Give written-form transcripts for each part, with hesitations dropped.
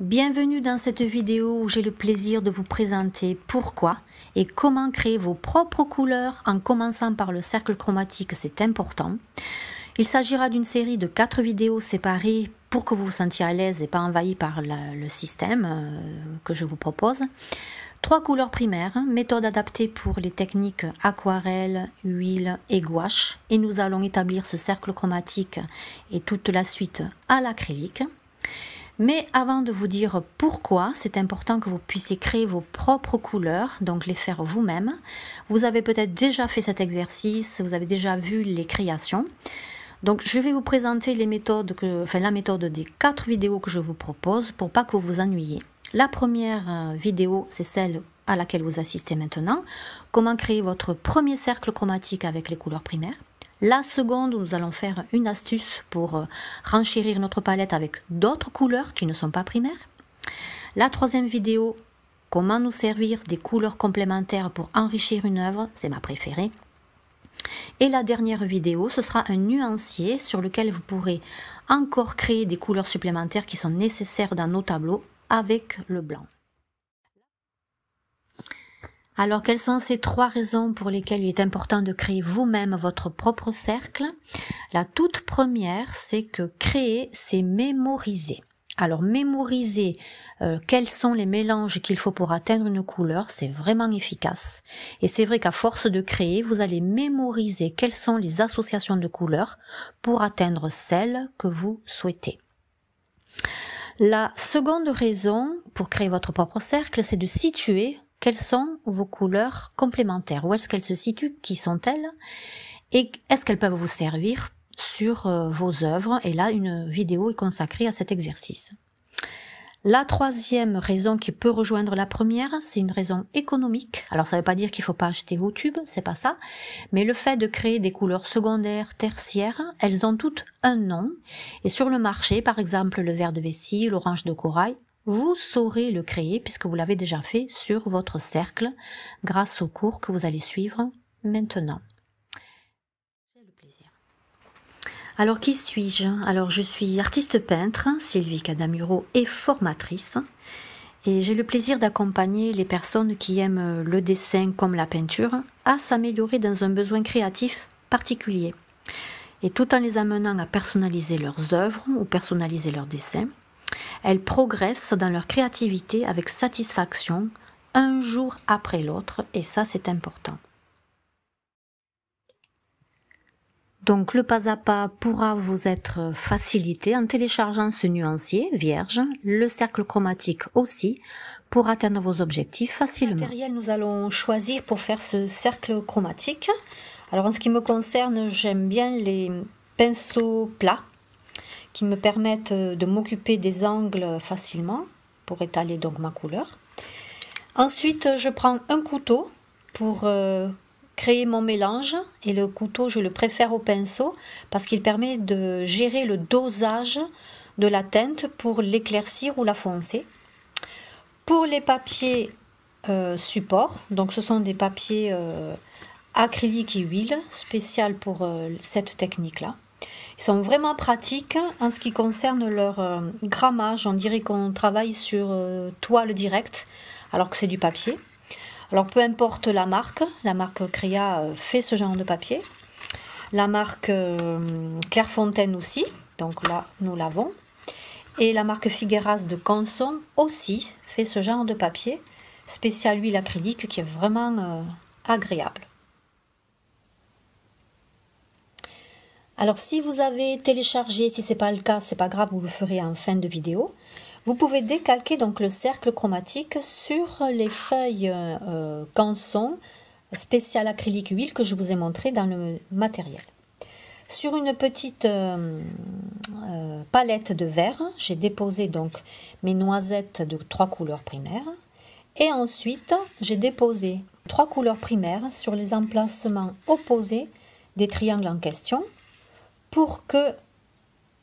Bienvenue dans cette vidéo où j'ai le plaisir de vous présenter pourquoi et comment créer vos propres couleurs en commençant par le cercle chromatique, c'est important. Il s'agira d'une série de 4 vidéos séparées pour que vous vous sentiez à l'aise et pas envahi par le système que je vous propose. 3 couleurs primaires, méthode adaptée pour les techniques aquarelle, huile et gouache. Et nous allons établir ce cercle chromatique et toute la suite à l'acrylique. Mais avant de vous dire pourquoi, c'est important que vous puissiez créer vos propres couleurs, donc les faire vous-même. Vous avez peut-être déjà fait cet exercice, vous avez déjà vu les créations. Donc je vais vous présenter la méthode des 4 vidéos que je vous propose pour pas que vous vous ennuyiez. La première vidéo, c'est celle à laquelle vous assistez maintenant. Comment créer votre premier cercle chromatique avec les couleurs primaires. La seconde, nous allons faire une astuce pour renchérir notre palette avec d'autres couleurs qui ne sont pas primaires. La troisième vidéo, comment nous servir des couleurs complémentaires pour enrichir une œuvre, c'est ma préférée. Et la dernière vidéo, ce sera un nuancier sur lequel vous pourrez encore créer des couleurs supplémentaires qui sont nécessaires dans nos tableaux avec le blanc. Alors, quelles sont ces 3 raisons pour lesquelles il est important de créer vous-même votre propre cercle? La toute première, c'est que créer, c'est mémoriser. Alors, mémoriser quels sont les mélanges qu'il faut pour atteindre une couleur, c'est vraiment efficace. Et c'est vrai qu'à force de créer, vous allez mémoriser quelles sont les associations de couleurs pour atteindre celles que vous souhaitez. La seconde raison pour créer votre propre cercle, c'est de situer quelles sont vos couleurs complémentaires. Où est-ce qu'elles se situent? Qui sont-elles? Et est-ce qu'elles peuvent vous servir sur vos œuvres? Et là, une vidéo est consacrée à cet exercice. La troisième raison qui peut rejoindre la première, c'est une raison économique. Alors ça ne veut pas dire qu'il ne faut pas acheter vos tubes, c'est pas ça. Mais le fait de créer des couleurs secondaires, tertiaires, elles ont toutes un nom. Et sur le marché, par exemple le vert de vessie, l'orange de corail, vous saurez le créer puisque vous l'avez déjà fait sur votre cercle grâce au cours que vous allez suivre maintenant. J'ai le plaisir. Alors qui suis-je? Alors je suis artiste peintre, Sylvie Cadamuro, et formatrice. Et j'ai le plaisir d'accompagner les personnes qui aiment le dessin comme la peinture à s'améliorer dans un besoin créatif particulier. Et tout en les amenant à personnaliser leurs œuvres ou personnaliser leurs dessins, elles progressent dans leur créativité avec satisfaction, un jour après l'autre, et ça c'est important. Donc le pas à pas pourra vous être facilité en téléchargeant ce nuancier vierge, le cercle chromatique aussi, pour atteindre vos objectifs facilement. Le matériel nous allons choisir pour faire ce cercle chromatique. Alors en ce qui me concerne, j'aime bien les pinceaux plats, qui me permettent de m'occuper des angles facilement pour étaler donc ma couleur. Ensuite, je prends un couteau pour créer mon mélange et le couteau, je le préfère au pinceau parce qu'il permet de gérer le dosage de la teinte pour l'éclaircir ou la foncer. Pour les papiers support, donc ce sont des papiers acrylique et huile spécial pour cette technique-là. Ils sont vraiment pratiques en ce qui concerne leur grammage. On dirait qu'on travaille sur toile directe alors que c'est du papier. Alors peu importe la marque Crea fait ce genre de papier. La marque Clairefontaine aussi, donc là nous l'avons. Et la marque Figueras de Canson aussi fait ce genre de papier spécial huile acrylique qui est vraiment agréable. Alors si vous avez téléchargé, si ce n'est pas le cas, c'est pas grave, vous le ferez en fin de vidéo. Vous pouvez décalquer donc le cercle chromatique sur les feuilles Canson spécial acrylique huile que je vous ai montré dans le matériel. Sur une petite palette de verre, j'ai déposé donc mes noisettes de 3 couleurs primaires. Et ensuite, j'ai déposé 3 couleurs primaires sur les emplacements opposés des triangles en question, pour que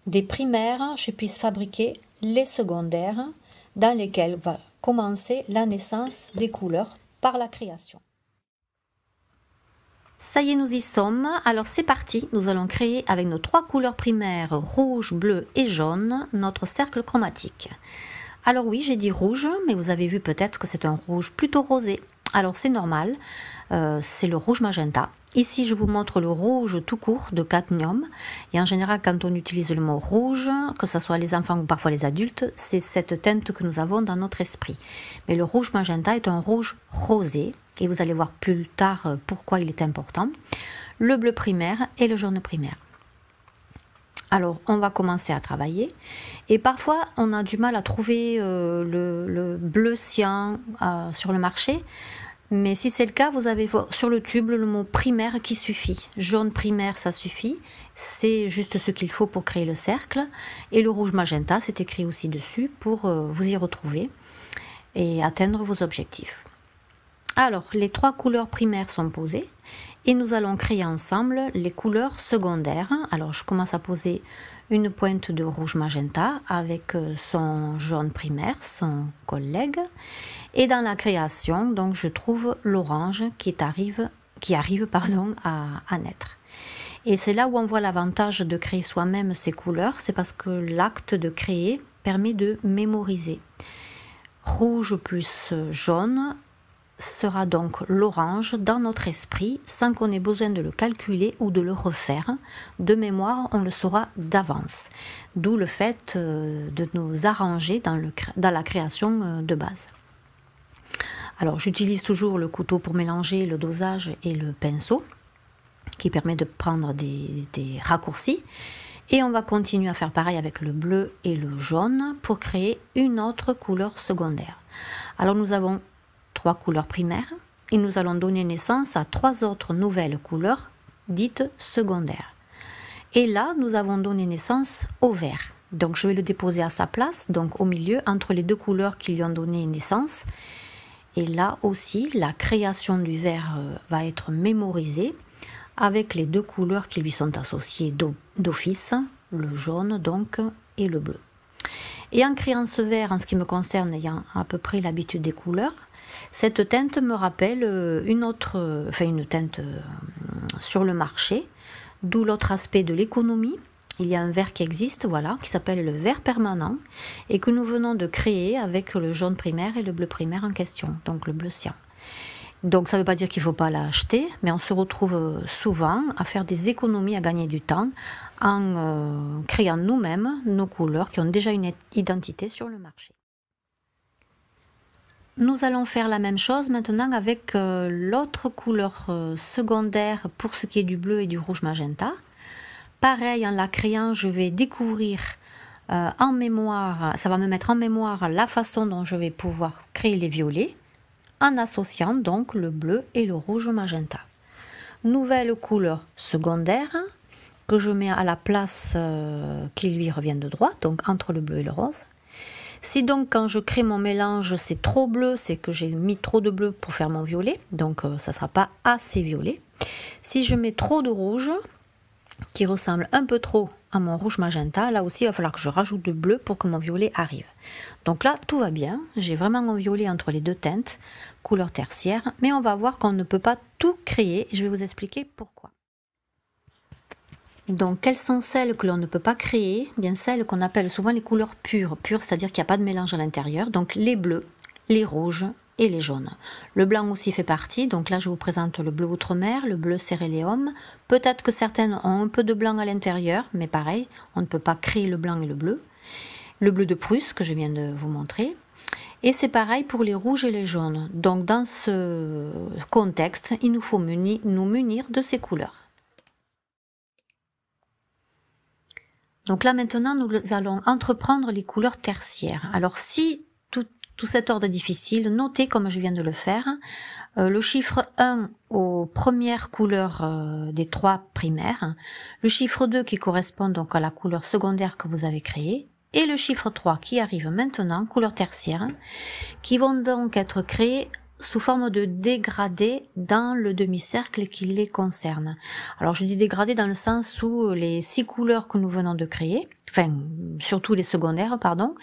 des primaires, je puisse fabriquer les secondaires dans lesquels va commencer la naissance des couleurs par la création. Ça y est, nous y sommes. Alors c'est parti, nous allons créer avec nos 3 couleurs primaires, rouge, bleu et jaune, notre cercle chromatique. Alors oui, j'ai dit rouge, mais vous avez vu peut-être que c'est un rouge plutôt rosé. Alors c'est normal, c'est le rouge magenta. Ici, je vous montre le rouge tout court de cadmium. Et en général, quand on utilise le mot rouge, que ce soit les enfants ou parfois les adultes, c'est cette teinte que nous avons dans notre esprit. Mais le rouge magenta est un rouge rosé. Et vous allez voir plus tard pourquoi il est important. Le bleu primaire et le jaune primaire. Alors, on va commencer à travailler. Et parfois, on a du mal à trouver le bleu cyan sur le marché. Mais si c'est le cas, vous avez sur le tube le mot primaire qui suffit. Jaune primaire, ça suffit. C'est juste ce qu'il faut pour créer le cercle. Et le rouge magenta, c'est écrit aussi dessus pour vous y retrouver et atteindre vos objectifs. Alors, les 3 couleurs primaires sont posées et nous allons créer ensemble les couleurs secondaires. Alors, je commence à poser une pointe de rouge magenta avec son jaune primaire, son collègue. Et dans la création, donc, je trouve l'orange qui arrive à naître. Et c'est là où on voit l'avantage de créer soi-même ces couleurs, c'est parce que l'acte de créer permet de mémoriser. Rouge plus jaune sera donc l'orange dans notre esprit sans qu'on ait besoin de le calculer ou de le refaire. De mémoire, on le saura d'avance. D'où le fait de nous arranger dans la création de base. Alors j'utilise toujours le couteau pour mélanger le dosage et le pinceau qui permet de prendre des raccourcis. Et on va continuer à faire pareil avec le bleu et le jaune pour créer une autre couleur secondaire. Alors nous avons 3 couleurs primaires et nous allons donner naissance à 3 autres nouvelles couleurs dites secondaires. Et là, nous avons donné naissance au vert. Donc je vais le déposer à sa place, donc au milieu, entre les 2 couleurs qui lui ont donné naissance. Et là aussi, la création du vert va être mémorisée avec les 2 couleurs qui lui sont associées d'office, le jaune donc et le bleu. Et en créant ce vert, en ce qui me concerne, ayant à peu près l'habitude des couleurs, cette teinte me rappelle une teinte sur le marché, d'où l'autre aspect de l'économie. Il y a un vert qui existe, qui s'appelle le vert permanent et que nous venons de créer avec le jaune primaire et le bleu primaire en question, donc le bleu cyan. Donc ça ne veut pas dire qu'il ne faut pas l'acheter, mais on se retrouve souvent à faire des économies, à gagner du temps en créant nous-mêmes nos couleurs qui ont déjà une identité sur le marché. Nous allons faire la même chose maintenant avec l'autre couleur secondaire pour ce qui est du bleu et du rouge magenta. Pareil, en la créant, je vais découvrir en mémoire, ça va me mettre en mémoire la façon dont je vais pouvoir créer les violets en associant donc le bleu et le rouge magenta. Nouvelle couleur secondaire que je mets à la place qui lui revient de droit, donc entre le bleu et le rose. Si donc quand je crée mon mélange c'est trop bleu, c'est que j'ai mis trop de bleu pour faire mon violet, donc ça ne sera pas assez violet. Si je mets trop de rouge, qui ressemble un peu trop à mon rouge magenta, là aussi il va falloir que je rajoute de bleu pour que mon violet arrive. Donc là tout va bien, j'ai vraiment mon violet entre les 2 teintes, couleur tertiaire, mais on va voir qu'on ne peut pas tout créer et je vais vous expliquer pourquoi. Donc, quelles sont celles que l'on ne peut pas créer? Bien celles qu'on appelle souvent les couleurs pures. Pures, c'est-à-dire qu'il n'y a pas de mélange à l'intérieur. Donc, les bleus, les rouges et les jaunes. Le blanc aussi fait partie. Donc là, je vous présente le bleu outre-mer, le bleu céréléum. Peut-être que certaines ont un peu de blanc à l'intérieur, mais pareil, on ne peut pas créer le blanc et le bleu. Le bleu de Prusse, que je viens de vous montrer. Et c'est pareil pour les rouges et les jaunes. Donc, dans ce contexte, il nous faut nous munir de ces couleurs. Donc là maintenant nous allons entreprendre les couleurs tertiaires. Alors si tout cet ordre est difficile, notez comme je viens de le faire le chiffre 1 aux premières couleurs des 3 primaires, le chiffre 2 qui correspond donc à la couleur secondaire que vous avez créée et le chiffre 3 qui arrive maintenant, couleur tertiaire, qui vont donc être créés sous forme de dégradés dans le demi-cercle qui les concerne. Alors je dis dégradés dans le sens où les 6 couleurs que nous venons de créer, enfin surtout les secondaires pardon,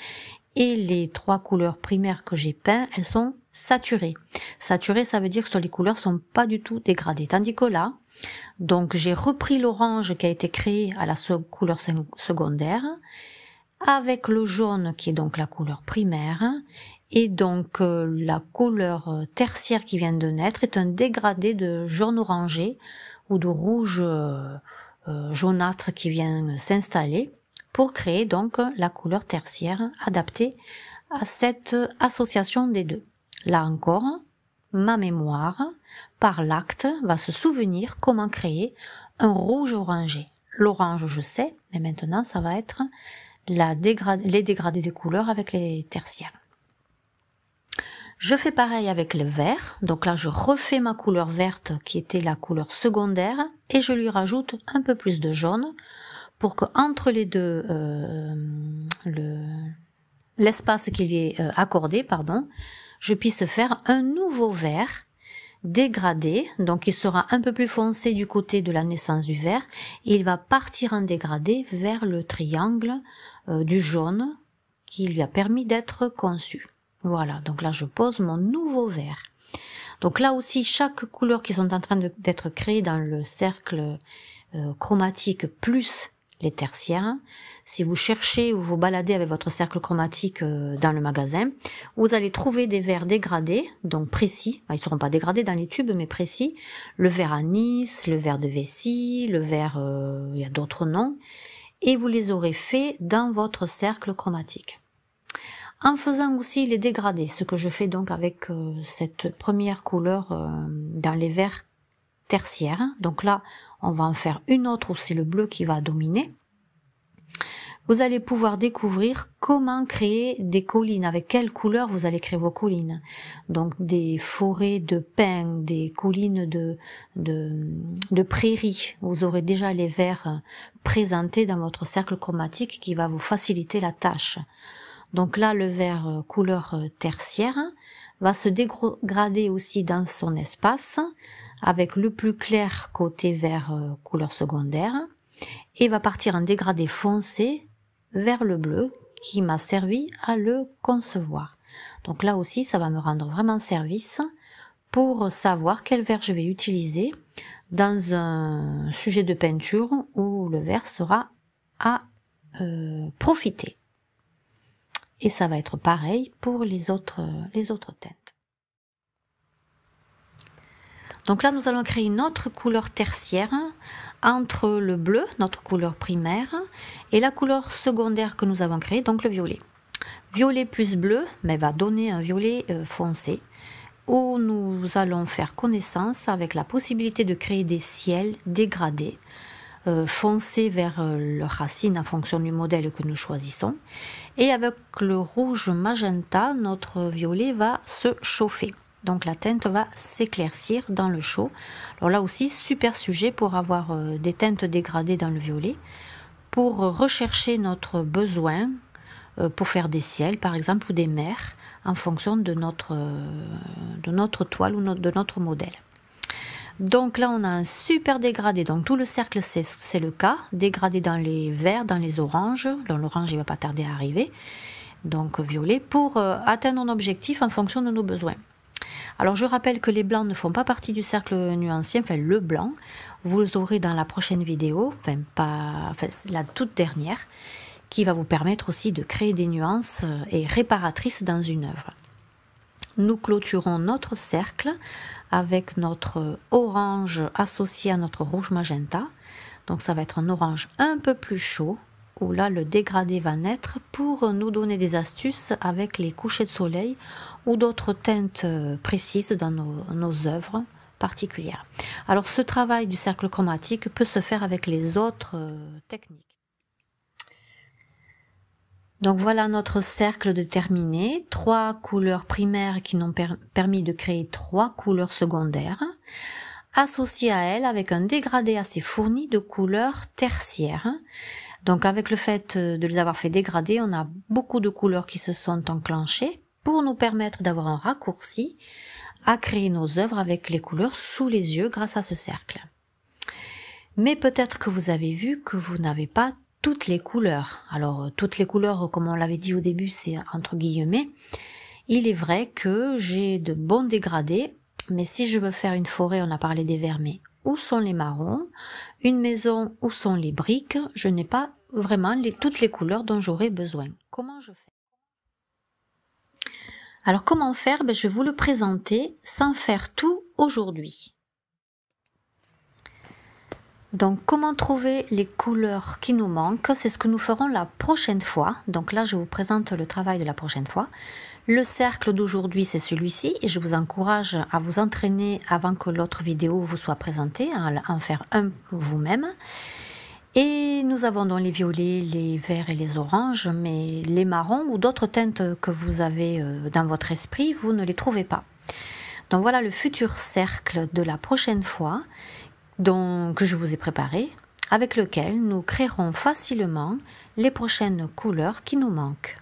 et les 3 couleurs primaires que j'ai peintes, elles sont saturées. Saturées, ça veut dire que les couleurs sont pas du tout dégradées. Tandis que là, donc j'ai repris l'orange qui a été créé à la couleur secondaire, avec le jaune qui est donc la couleur primaire, et donc la couleur tertiaire qui vient de naître est un dégradé de jaune orangé ou de rouge jaunâtre qui vient s'installer pour créer donc la couleur tertiaire adaptée à cette association des deux. Là encore, ma mémoire, par l'acte, va se souvenir comment créer un rouge orangé. L'orange, je sais, mais maintenant, ça va être les dégradés des couleurs avec les tertiaires. Je fais pareil avec le vert. Donc là, je refais ma couleur verte qui était la couleur secondaire et je lui rajoute un peu plus de jaune pour que entre les deux, l'espace qui lui est accordé, je puisse faire un nouveau vert dégradé, donc il sera un peu plus foncé du côté de la naissance du vert et il va partir en dégradé vers le triangle du jaune qui lui a permis d'être conçu. Voilà, donc là je pose mon nouveau vert. Donc là aussi, chaque couleur qui sont en train d'être créées dans le cercle chromatique plus les tertiaires. Si vous cherchez ou vous baladez avec votre cercle chromatique dans le magasin, vous allez trouver des verres dégradés, donc précis. Ils ne seront pas dégradés dans les tubes, mais précis. Le vert anis, le vert de vessie, le vert, il y a d'autres noms. Et vous les aurez faits dans votre cercle chromatique. En faisant aussi les dégradés, ce que je fais donc avec cette première couleur dans les verres tertiaires. Donc là, on va en faire une autre où c'est le bleu qui va dominer. Vous allez pouvoir découvrir comment créer des collines, avec quelle couleur vous allez créer vos collines. Donc des forêts de pins, des collines de prairies. Vous aurez déjà les verts présentés dans votre cercle chromatique qui va vous faciliter la tâche. Donc là, le vert couleur tertiaire va se dégrader aussi dans son espace avec le plus clair côté vert couleur secondaire et va partir en dégradé foncé vers le bleu qui m'a servi à le concevoir. Donc là aussi, ça va me rendre vraiment service pour savoir quel vert je vais utiliser dans un sujet de peinture où le vert sera à profiter. Et ça va être pareil pour les autres teintes. Donc là, nous allons créer une autre couleur tertiaire entre le bleu, notre couleur primaire, et la couleur secondaire que nous avons créée, donc le violet. Violet plus bleu va donner un violet foncé, où nous allons faire connaissance avec la possibilité de créer des ciels dégradés, foncés vers leurs racines en fonction du modèle que nous choisissons. Et avec le rouge magenta, notre violet va se chauffer. Donc la teinte va s'éclaircir dans le chaud. Alors là aussi, super sujet pour avoir des teintes dégradées dans le violet, pour rechercher notre besoin, pour faire des ciels par exemple ou des mers en fonction de notre toile ou de notre modèle. Donc là, on a un super dégradé. Donc tout le cercle, c'est le cas. Dégradé dans les verts, dans les oranges. Dans l'orange, il ne va pas tarder à arriver. Donc violet, pour atteindre un objectif en fonction de nos besoins. Alors je rappelle que les blancs ne font pas partie du cercle nuancier, enfin le blanc. Vous aurez dans la prochaine vidéo, la toute dernière, qui va vous permettre aussi de créer des nuances et réparatrices dans une œuvre. Nous clôturons notre cercle avec notre orange associé à notre rouge magenta. Donc ça va être un orange un peu plus chaud, où là le dégradé va naître pour nous donner des astuces avec les couchers de soleil ou d'autres teintes précises dans nos œuvres particulières. Alors ce travail du cercle chromatique peut se faire avec les autres techniques. Donc voilà notre cercle de terminé, 3 couleurs primaires qui nous ont permis de créer 3 couleurs secondaires, associées à elles avec un dégradé assez fourni de couleurs tertiaires. Donc avec le fait de les avoir fait dégrader, on a beaucoup de couleurs qui se sont enclenchées pour nous permettre d'avoir un raccourci à créer nos œuvres avec les couleurs sous les yeux grâce à ce cercle. Mais peut-être que vous avez vu que vous n'avez pas toutes les couleurs. Alors toutes les couleurs, comme on l'avait dit au début, c'est entre guillemets. Il est vrai que j'ai de bons dégradés, mais si je veux faire une forêt, on a parlé des verts, mais où sont les marrons? Une maison, où sont les briques? Je n'ai pas vraiment toutes les couleurs dont j'aurai besoin. Comment je fais? Alors comment faire? Je vais vous le présenter sans faire tout aujourd'hui. Donc comment trouver les couleurs qui nous manquent? C'est ce que nous ferons la prochaine fois. Donc là je vous présente le travail de la prochaine fois. Le cercle d'aujourd'hui c'est celui-ci et je vous encourage à vous entraîner avant que l'autre vidéo vous soit présentée, à en faire un vous-même. Et nous avons donc les violets, les verts et les oranges, mais les marrons ou d'autres teintes que vous avez dans votre esprit, vous ne les trouvez pas. Donc voilà le futur cercle de la prochaine fois que je vous ai préparé, avec lequel nous créerons facilement les prochaines couleurs qui nous manquent.